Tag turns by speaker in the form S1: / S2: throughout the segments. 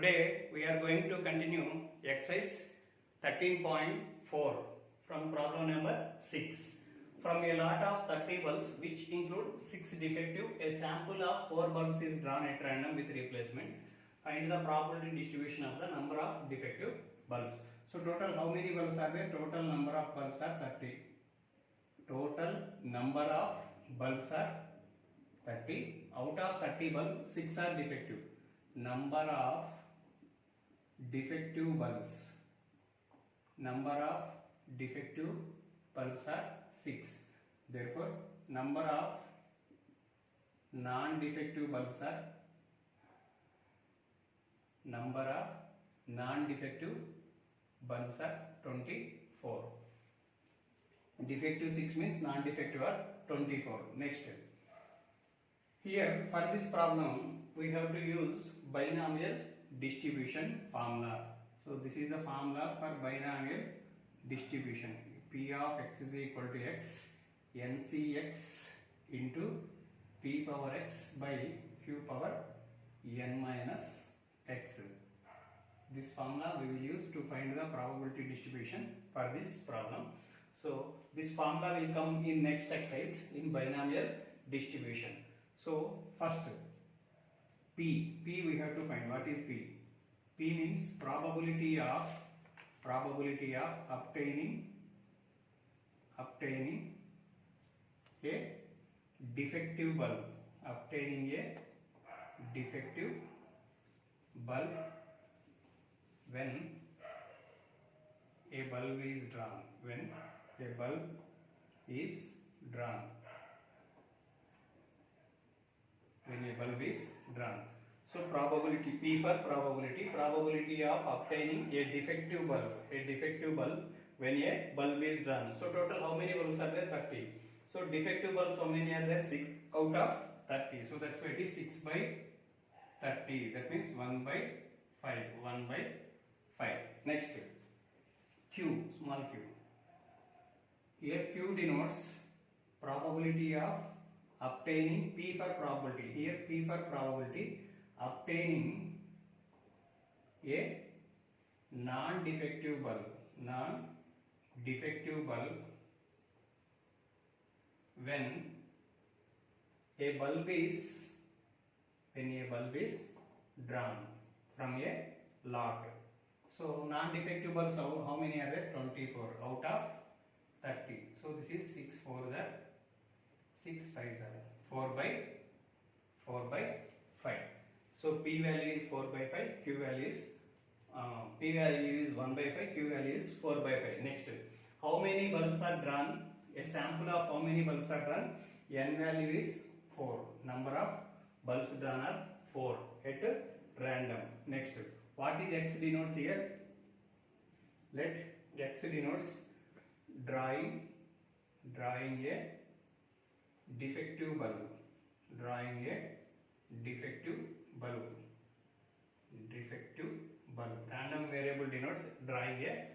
S1: Today we are going to continue exercise 13.4 from problem number 6. From a lot of 30 bulbs which include 6 defective, a sample of 4 bulbs is drawn at random with replacement. Find the probability distribution of the number of defective bulbs. So total how many bulbs are there? Total number of bulbs are 30. Total number of bulbs are 30. Out of 30 bulbs, 6 are defective. Number of defective bulbs. Number of defective bulbs are 6. Therefore, number of non-defective bulbs are non-defective bulbs are 24. Defective 6 means non-defective are 24. Next. Here for this problem we have to use binomial distribution formula. So this is the formula for binomial distribution. P of x is equal to x ncx into p power x by q power n minus x. This formula we will use to find the probability distribution for this problem. So this formula will come in next exercise in binomial distribution. So first P we have to find. What is P? P means probability of obtaining a defective bulb. Obtaining a defective bulb when a bulb is drawn. When a bulb is drawn. When a bulb is drawn. So probability, P for probability of obtaining a defective bulb when a bulb is drawn. So total how many bulbs are there? 30. So defective bulbs how many are there? 6 out of 30. So that's why it is 6 by 30. That means 1 by 5. 1 by 5. Next, Q, small q. Here Q denotes probability of obtaining, P for probability. Here P for probability obtaining a non-defective bulb. Non-defective bulb when a bulb is drawn from a lot. So non-defective bulbs how many are there? 24 out of 30. So this is 6 4s are 6 5s are 4 by 5. So P value is 4 by 5, Q value is P value is 1 by 5, Q value is 4 by 5. Next, how many bulbs are drawn? A sample of how many bulbs are drawn? N value is 4. Number of bulbs drawn are 4 at random. Next, what is X denotes here? Let X denotes drawing a defective bulb. Drawing a defective bulb. Random variable denotes drawing a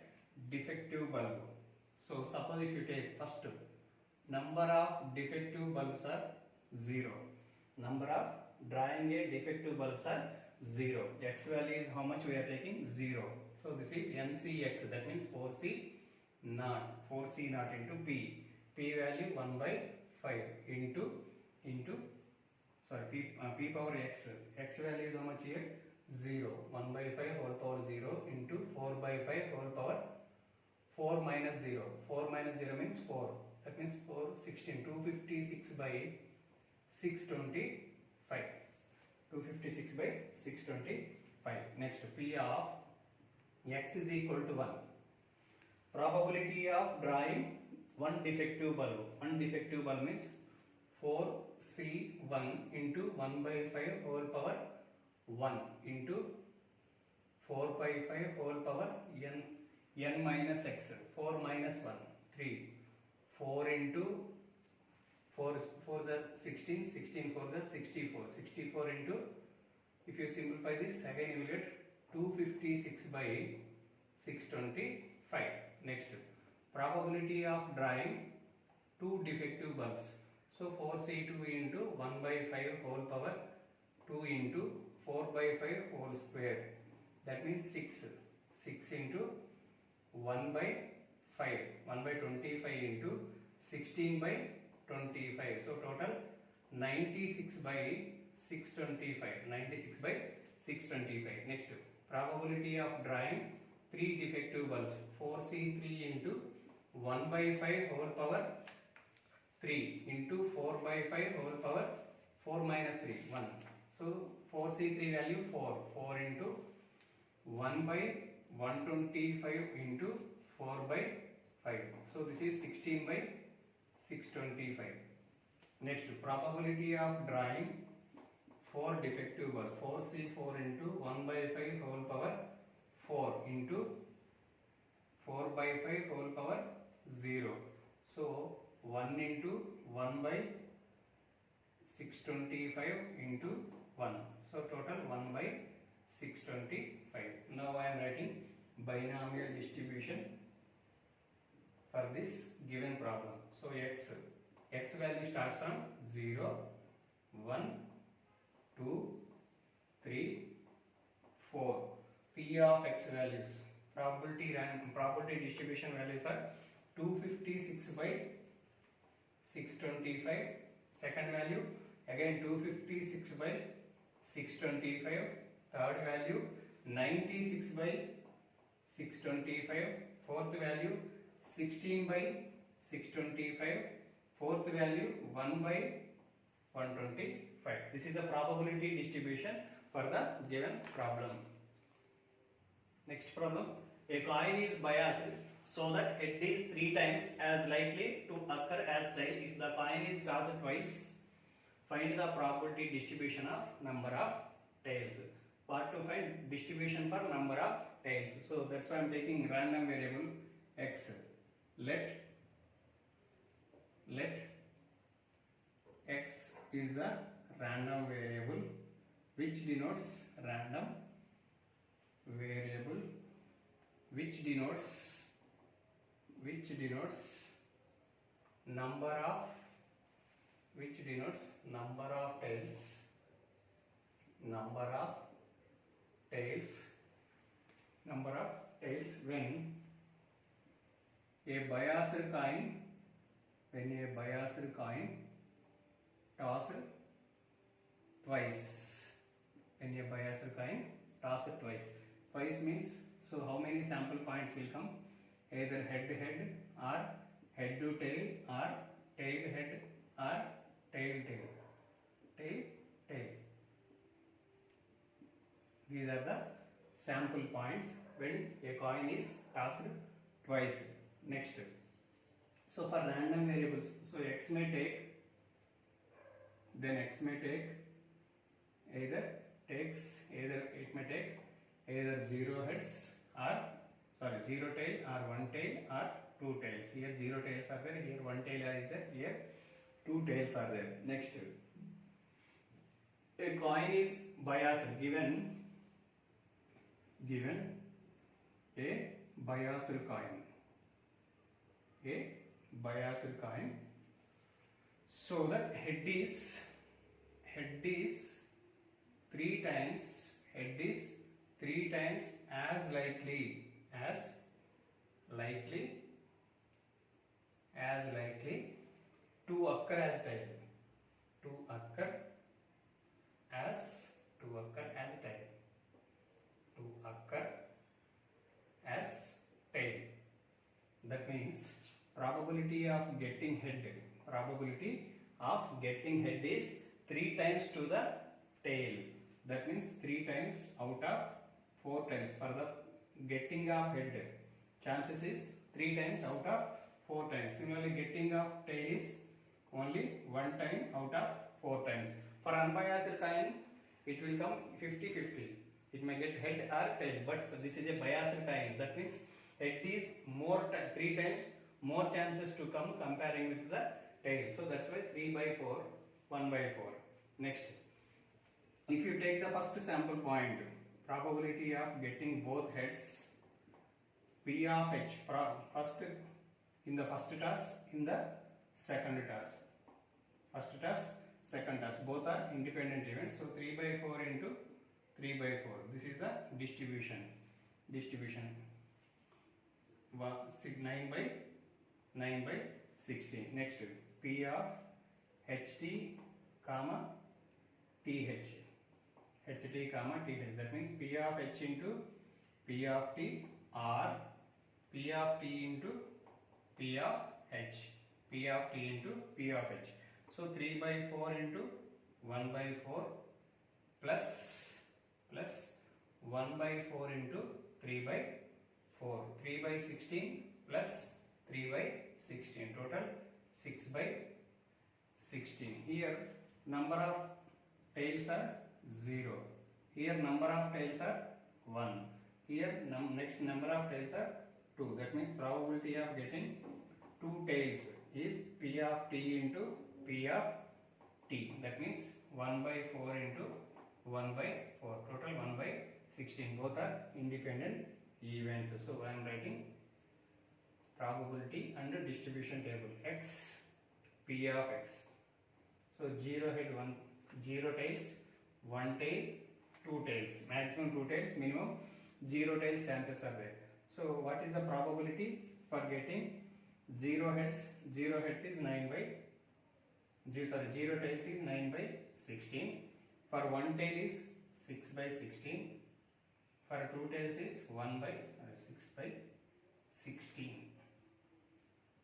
S1: defective bulb. So suppose if you take first, number of defective bulbs are 0. Number of drawing a defective bulbs are 0. X value is how much we are taking? 0. So this is NCX, that means 4C naught into P. P value 1 by 5 into P power x. X value is how much here? 0. 1 by 5 whole power 0 into 4 by 5 whole power 4 minus 0. 4 minus 0 means 4. That means 4, 16. 256 by 625. 256 by 625. Next, P of x is equal to 1. Probability of drawing one defective bulb. One defective bulb means 4C1 into 1 by 5 whole power 1 into 4 by 5 whole power n minus x. 4 minus 1, 3. 4 into 4 is 16, 16 4 is 64. 64 into, if you simplify this, again you will get 256 by 625. Next, probability of drawing two defective bulbs. So 4C2 into 1 by 5 whole power 2 into 4 by 5 whole square. That means 6. 6 into 1 by 5. 1 by 25 into 16 by 25. So total 96 by 625. 96 by 625. Next, probability of drawing 3 defective bulbs. 4C3 into 1 by 5 whole power 3 into 4 by 5 whole power 4 minus 3, 1. So 4C3 value 4. 4 into 1 by 125 into 4 by 5. So this is 16 by 625. Next, probability of drawing 4 defective bulbs. 4C4 into 1 by 5 whole power 4 into 4 by 5 whole power 0. So 1 into 1 by 625 into 1. So total 1 by 625. Now I am writing binomial distribution for this given problem. So x value starts from 0, 1, 2, 3, 4. P of x values. Probability distribution values are 256 by 625. Second value again 256 by 625. Third value 96 by 625. Fourth value 16 by 625. Fourth value 1 by 125. This is the probability distribution for the given problem. Next problem. A coin is biased so that head is 3 times as likely to occur as tail. If the coin is tossed twice, find the probability distribution of number of tails. Part to find distribution for number of tails. So that's why I am taking random variable x. Let x is the random variable which denotes random variable which denotes number of tails when a biased coin tossed twice. When a biased coin tossed twice. Twice means, so how many sample points will come? Either head or head to tail or tail head or tail tail. These are the sample points when a coin is tossed twice. Next, so for random variables, so x may take either zero heads or zero tail or one tail or two tails. Here zero tails are there, here one tail is there, here two tails are there. Next, a coin is biased given a biased coin, so that head is 3 times as likely to occur as tail. That means probability of getting head is 3 times to the tail. That means 3 times out of 4 times. For the getting of head, chances is 3 times out of 4 times. Similarly, getting of tail is only 1 time out of 4 times. For unbiased coin, it will come 50-50. It may get head or tail, but this is a biased coin. That means head is 3 times more chances to come comparing with the tail. So that's why 3 by 4, 1 by 4. Next, if you take the first sample point, probability of getting both heads, P of H, in the first toss, in the second toss. First toss, second toss, both are independent events. So 3 by 4 into 3 by 4. This is the distribution. 9 by 16. Next, P of HT comma TH. HT comma TH. That means P of H into P of T or P of T into P of H. P of T into P of H. So 3 by 4 into 1 by 4 plus 1 by 4 into 3 by 4. 3 by 16 plus 3 by 16. Total 6 by 16. Here number of tails are 0. Here number of tails are 1. Here next number of tails are 2. That means probability of getting 2 tails is P of T into P of T. That means 1 by 4 into 1 by 4. Total 1 by 16. Both are independent events. So I am writing probability and distribution table. X, P of X. So 0 head, 0 tails, 1 tail, 2 tails. Maximum 2 tails, minimum 0 tails chances are there. So what is the probability for getting 0 heads? 0 heads is 9 by 0 tails is 9 by 16. For 1 tail is 6 by 16. For 2 tails is 6 by 16.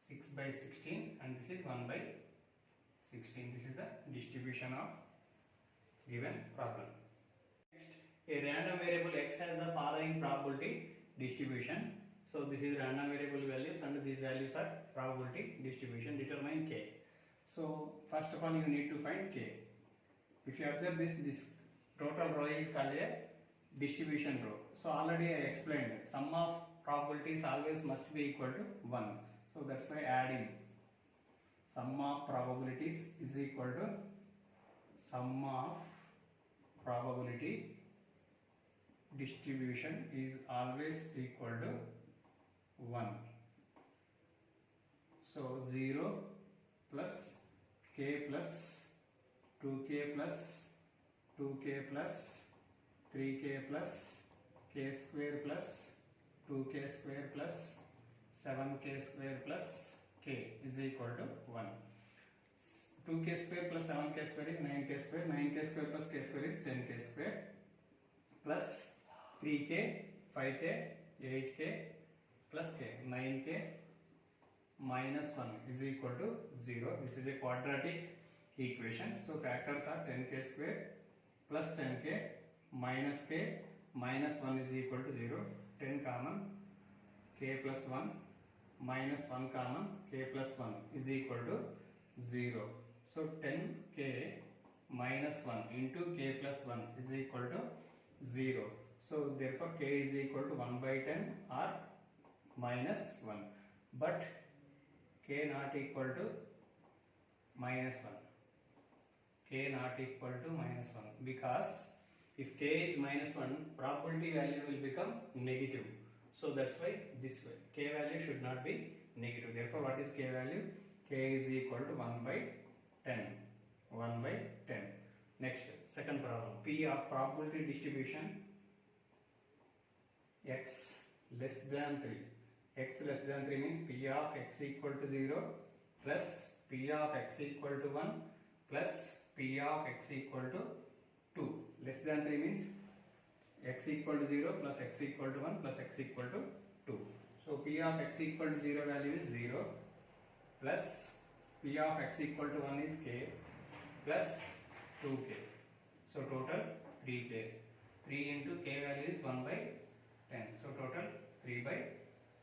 S1: 6 by 16 and this is 1 by 16. This is the distribution of given problem. Next, a random variable x has the following probability distribution. So this is random variable values and these values are probability distribution. Determine k. So first of all you need to find k. If you observe this total row is called a distribution row. So already I explained sum of probabilities always must be equal to 1. So that's why adding sum of probabilities is equal to sum of probability distribution is always equal to 1. So 0 plus k plus 2k plus 2k plus 3k plus k square plus 2k square plus 7k square plus k is equal to 1. 2k square plus 7k square is 9k square. 9k square plus k square is 10k square plus 3k, 5k, 8k plus k. 9k minus 1 is equal to 0. This is a quadratic equation. So factors are 10k square plus 10k minus k minus 1 is equal to 0. 10 common, k plus 1 minus 1 common, k plus 1 is equal to 0. So 10k minus 1 into k plus 1 is equal to 0. So therefore k is equal to 1 by 10 or minus 1. But k not equal to minus 1. K not equal to minus 1 because if k is minus 1, probability value will become negative. So that's why this way k value should not be negative. Therefore what is k value? K is equal to 1 by 10. 1 by 10. Next, second problem. P of probability distribution x less than 3. X less than 3 means P of x equal to 0 plus P of x equal to 1 plus P of x equal to 2. Less than 3 means x equal to 0 plus x equal to 1 plus x equal to 2. So P of x equal to 0 value is 0 plus P of x equal to 1 is k plus 2k. So total 3k. 3 into k value is 1 by 10. So total 3 by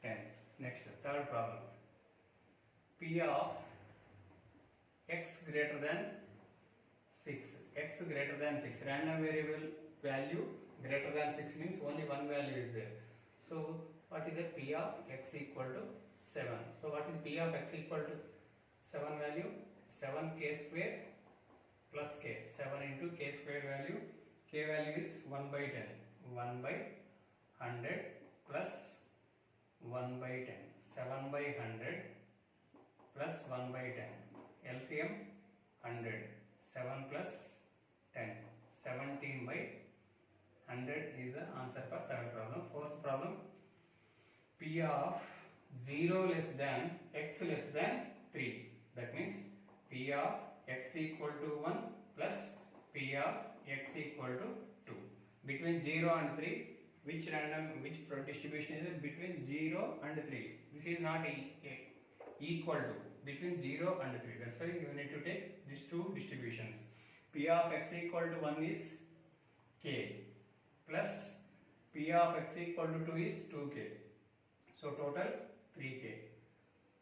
S1: 10. Next, third problem. P of x greater than 6. X greater than 6. Random variable value greater than 6 means only one value is there. So what is a P of x equal to 7? So what is P of x equal to 7 value? 7k square plus k. 7 into k square value. K value is 1 by 10. 1 by 100 plus 1 by 10. 7 by 100 plus 1 by 10. LCM 100. 7 plus 10. 17 by 100 is the answer for third problem. Fourth problem, P of 0 less than x less than 3. That means P of x equal to 1 plus P of x equal to 2. Between 0 and 3, which distribution is it? Between 0 and 3. This is not equal to. Between 0 and 3. That's why you need to take these two distributions. P of x equal to 1 is k plus P of x equal to 2 is 2k. So total 3k.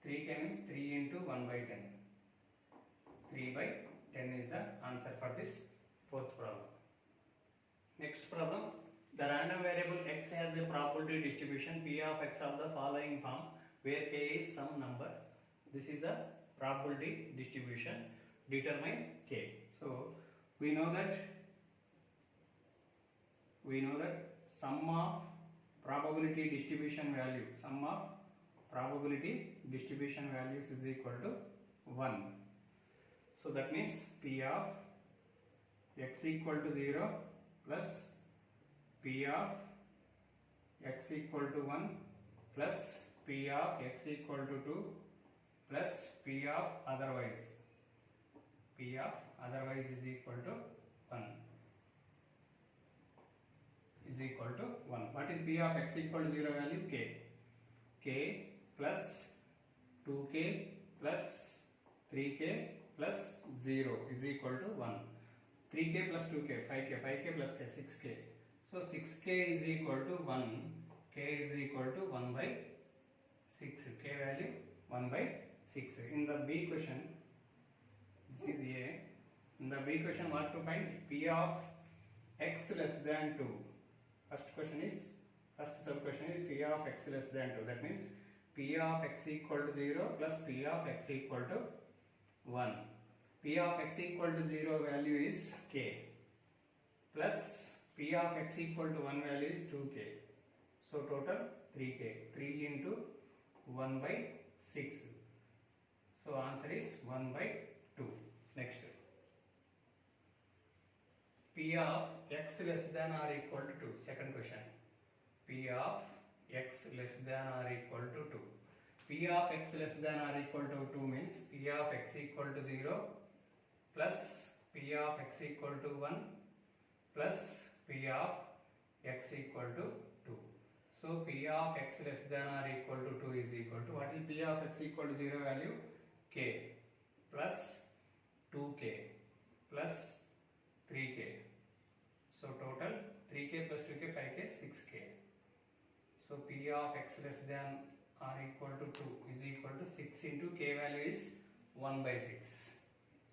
S1: 3k means 3 into 1 by 10. 3 by 10 is the answer for this fourth problem. Next problem. The random variable x has a probability distribution P of x of the following form where k is some number. This is the probability distribution. Determine k. So we know that sum of probability distribution values is equal to 1. So that means P of x equal to 0 plus P of x equal to 1 plus P of x equal to 2 plus P of otherwise. P of otherwise is equal to 1. Is equal to 1. What is P of x equal to 0 value? K. K plus 2k plus 3k plus 0 is equal to 1. 3k plus 2k, 5k plus k, 6k. So 6k is equal to 1. K is equal to 1 by 6. K value 1 by 6. In the B question, this is A. In the B question, what to find? P of x less than 2. First sub question is P of x less than 2. That means P of x equal to 0 plus P of x equal to 1. P of x equal to 0 value is k plus P of x equal to 1 value is 2k. So total 3k. 3 into 1 by 6. So answer is 1 by 2. Next. P of x less than or equal to 2. Second question. P of x less than or equal to 2. P of x less than or equal to 2 means P of x equal to 0 plus P of x equal to 1 plus P of x equal to 2. So P of x less than or equal to 2 is equal to, what is P of x equal to 0 value? K plus 2k plus 3k. So total 3k plus 2k, 5k, 6k. So P of x less than or equal to 2 is equal to 6 into k value is 1 by 6.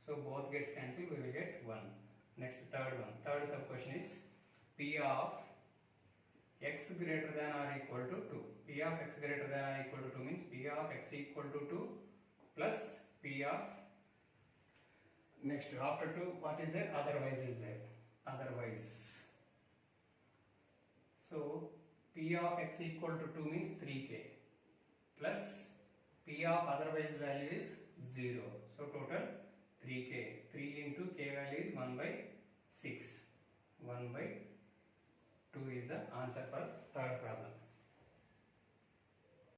S1: So both gets cancelled, we will get 1. Next, third one. Third sub question is P of x greater than or equal to 2. P of x greater than or equal to 2 means P of x equal to 2 plus P of, next after 2 what is there? Otherwise is there. Otherwise. So P of x equal to 2 means 3k plus P of otherwise value is 0. So total 3k. 3 into k value is 1 by 6. 1 by 2 is the answer for third problem.